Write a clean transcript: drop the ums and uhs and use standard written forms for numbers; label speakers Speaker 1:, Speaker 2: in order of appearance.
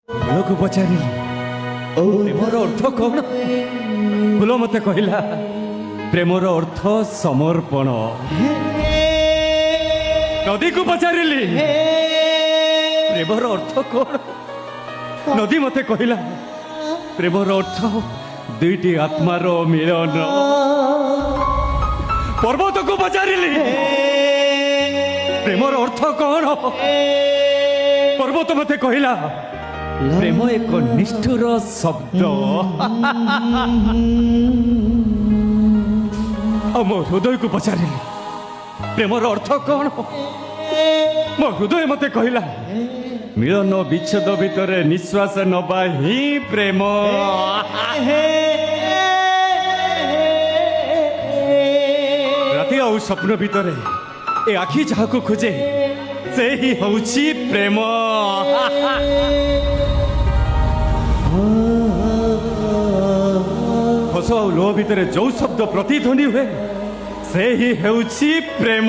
Speaker 1: ଫୁଲକୁ ପଚାରିଲି ପ୍ରେମର ଅର୍ଥ କ'ଣ? ଫୁଲ ମତେ କହିଲା ପ୍ରେମର ଅର୍ଥ ସମର୍ପଣ। ନଦୀକୁ ପଚାରିଲି ପ୍ରେମର ଅର୍ଥ କ'ଣ? ନଦୀ ମତେ କହିଲା ପ୍ରେମର ଅର୍ଥ ଦୁଇଟି ଆତ୍ମାର ମିଳନ। ପର୍ବତକୁ ପଚାରିଲି ପ୍ରେମର ଅର୍ଥ କ'ଣ? ପର୍ବତ ମତେ କହିଲା ପ୍ରେମ ଏକ ନିଷ୍ଠୁର ଶବ୍ଦ। ଆଉ ମୋ ହୃଦୟକୁ ପଚାରିଲି ପ୍ରେମର ଅର୍ଥ କ'ଣ? ମୋ ହୃଦୟ ମତେ କହିଲା ମିଳନ ବିଚ୍ଛେଦ ଭିତରେ ନିଶ୍ୱାସ ନବା ହିଁ ପ୍ରେମ। ରାତି ଆଉ ସ୍ୱପ୍ନ ଭିତରେ ଏ ଆଖି ଯାହାକୁ ଖୋଜେ ସେ ହିଁ ହଉଛି ପ୍ରେମ। ହସ ଆଉ ଲୋହ ଭିତରେ ଯୋଉ ଶବ୍ଦ ପ୍ରତିଧ୍ୱନି ହୁଏ ସେ ହିଁ ହେଉଛି ପ୍ରେମ।